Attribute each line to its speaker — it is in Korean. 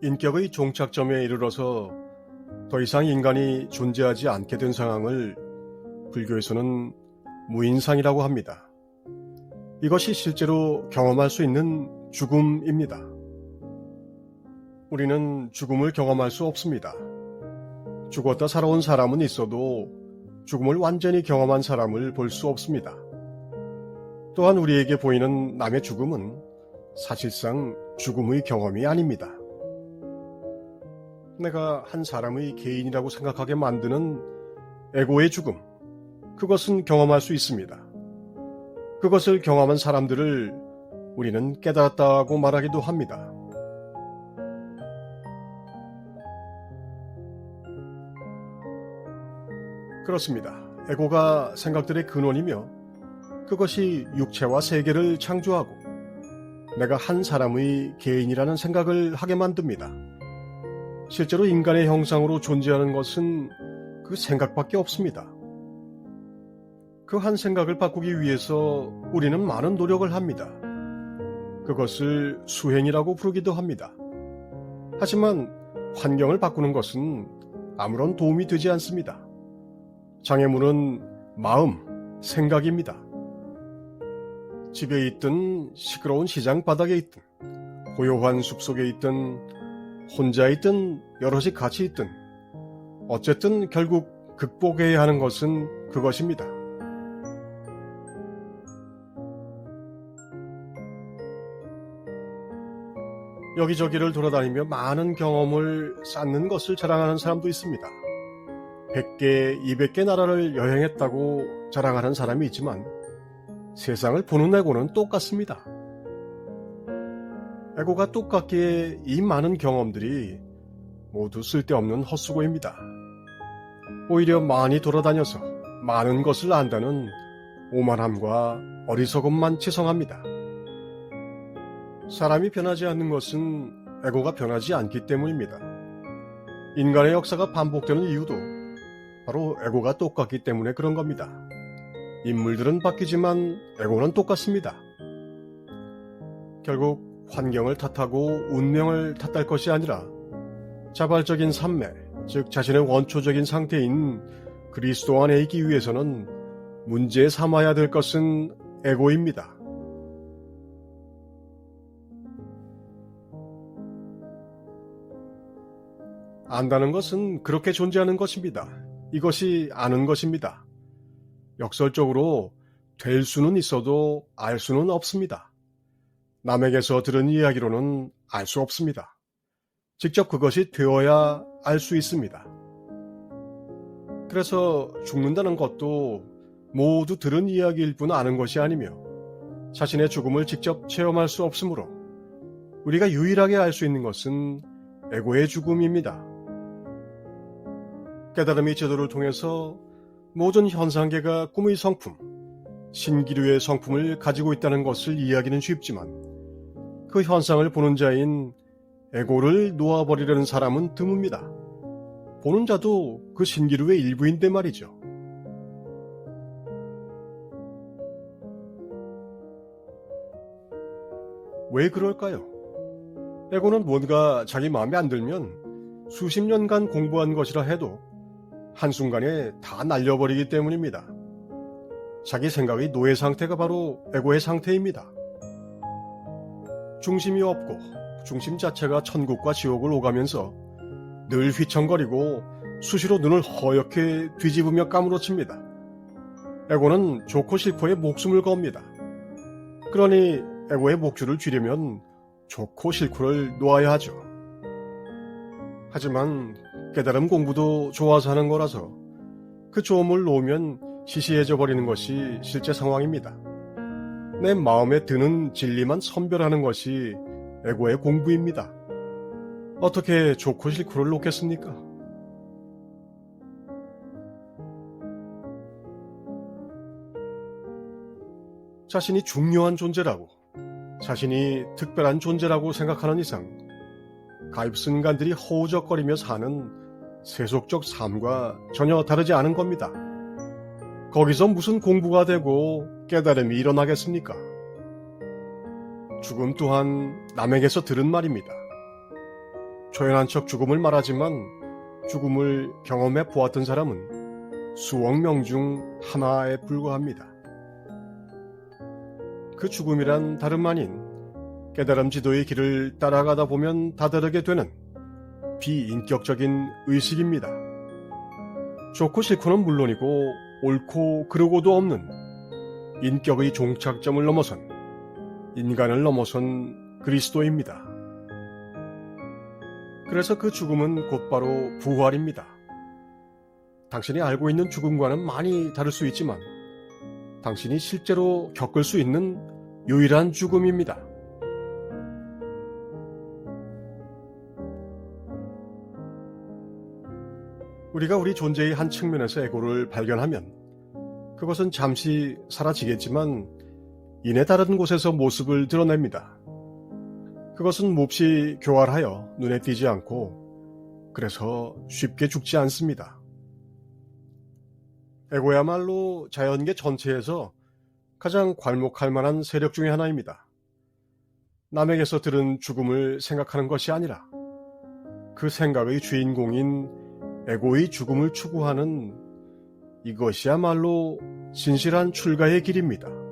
Speaker 1: 인격의 종착점에 이르러서 더 이상 인간이 존재하지 않게 된 상황을 불교에서는 무인상이라고 합니다. 이것이 실제로 경험할 수 있는 죽음입니다. 우리는 죽음을 경험할 수 없습니다. 죽었다 살아온 사람은 있어도 죽음을 완전히 경험한 사람을 볼 수 없습니다. 또한 우리에게 보이는 남의 죽음은 사실상 죽음의 경험이 아닙니다. 내가 한 사람의 개인이라고 생각하게 만드는 에고의 죽음, 그것은 경험할 수 있습니다. 그것을 경험한 사람들을 우리는 깨달았다고 말하기도 합니다. 그렇습니다. 에고가 생각들의 근원이며 그것이 육체와 세계를 창조하고 내가 한 사람의 개인이라는 생각을 하게 만듭니다. 실제로 인간의 형상으로 존재하는 것은 그 생각밖에 없습니다. 그 한 생각을 바꾸기 위해서 우리는 많은 노력을 합니다. 그것을 수행이라고 부르기도 합니다. 하지만 환경을 바꾸는 것은 아무런 도움이 되지 않습니다. 장애물은 마음, 생각입니다. 집에 있든 시끄러운 시장 바닥에 있든 고요한 숲속에 있든 혼자 있든 여럿이 같이 있든 어쨌든 결국 극복해야 하는 것은 그것입니다. 여기저기를 돌아다니며 많은 경험을 쌓는 것을 자랑하는 사람도 있습니다. 100개, 200개 나라를 여행했다고 자랑하는 사람이 있지만 세상을 보는 에고는 똑같습니다. 에고가 똑같기에 이 많은 경험들이 모두 쓸데없는 헛수고입니다. 오히려 많이 돌아다녀서 많은 것을 안다는 오만함과 어리석음만 치성합니다. 사람이 변하지 않는 것은 에고가 변하지 않기 때문입니다. 인간의 역사가 반복되는 이유도 바로 에고가 똑같기 때문에 그런 겁니다. 인물들은 바뀌지만 에고는 똑같습니다. 결국 환경을 탓하고 운명을 탓할 것이 아니라 자발적인 삶매, 즉 자신의 원초적인 상태인 그리스도 안에 있기 위해서는 문제 삼아야 될 것은 에고입니다. 안다는 것은 그렇게 존재하는 것입니다. 이것이 아는 것입니다. 역설적으로 될 수는 있어도 알 수는 없습니다. 남에게서 들은 이야기로는 알 수 없습니다. 직접 그것이 되어야 알 수 있습니다. 그래서 죽는다는 것도 모두 들은 이야기일 뿐 아는 것이 아니며 자신의 죽음을 직접 체험할 수 없으므로 우리가 유일하게 알 수 있는 것은 에고의 죽음입니다. 깨달음의 제도를 통해서 모든 현상계가 꿈의 성품, 신기류의 성품을 가지고 있다는 것을 이해하기는 쉽지만 그 현상을 보는 자인 에고를 놓아버리려는 사람은 드뭅니다. 보는 자도 그 신기류의 일부인데 말이죠. 왜 그럴까요? 에고는 뭔가 자기 마음에 안 들면 수십 년간 공부한 것이라 해도 한순간에 다 날려버리기 때문입니다. 자기 생각의 노예 상태가 바로 에고의 상태입니다. 중심이 없고 중심 자체가 천국과 지옥을 오가면서 늘 휘청거리고 수시로 눈을 허옇게 뒤집으며 까무러칩니다. 에고는 좋고 싫고에 목숨을 겁니다. 그러니 에고의 목줄을 쥐려면 좋고 싫고를 놓아야 하죠. 하지만 깨달음 공부도 좋아서 하는 거라서 그 좋음을 놓으면 시시해져 버리는 것이 실제 상황입니다. 내 마음에 드는 진리만 선별하는 것이 에고의 공부입니다. 어떻게 좋고 싫고를 놓겠습니까? 자신이 중요한 존재라고, 자신이 특별한 존재라고 생각하는 이상 가입순간들이 허우적거리며 사는 세속적 삶과 전혀 다르지 않은 겁니다. 거기서 무슨 공부가 되고 깨달음이 일어나겠습니까? 죽음 또한 남에게서 들은 말입니다. 초연한 척 죽음을 말하지만 죽음을 경험해 보았던 사람은 수억 명 중 하나에 불과합니다. 그 죽음이란 다름 아닌 깨달음 지도의 길을 따라가다 보면 다다르게 되는 비인격적인 의식입니다. 좋고 싫고는 물론이고 옳고 그르고도 없는 인격의 종착점을 넘어선 인간을 넘어선 그리스도입니다. 그래서 그 죽음은 곧바로 부활입니다. 당신이 알고 있는 죽음과는 많이 다를 수 있지만 당신이 실제로 겪을 수 있는 유일한 죽음입니다. 우리가 우리 존재의 한 측면에서 에고를 발견하면 그것은 잠시 사라지겠지만 이내 다른 곳에서 모습을 드러냅니다. 그것은 몹시 교활하여 눈에 띄지 않고 그래서 쉽게 죽지 않습니다. 에고야말로 자연계 전체에서 가장 괄목할 만한 세력 중의 하나입니다. 남에게서 들은 죽음을 생각하는 것이 아니라 그 생각의 주인공인 에고의 죽음을 추구하는 이것이야말로 진실한 출가의 길입니다.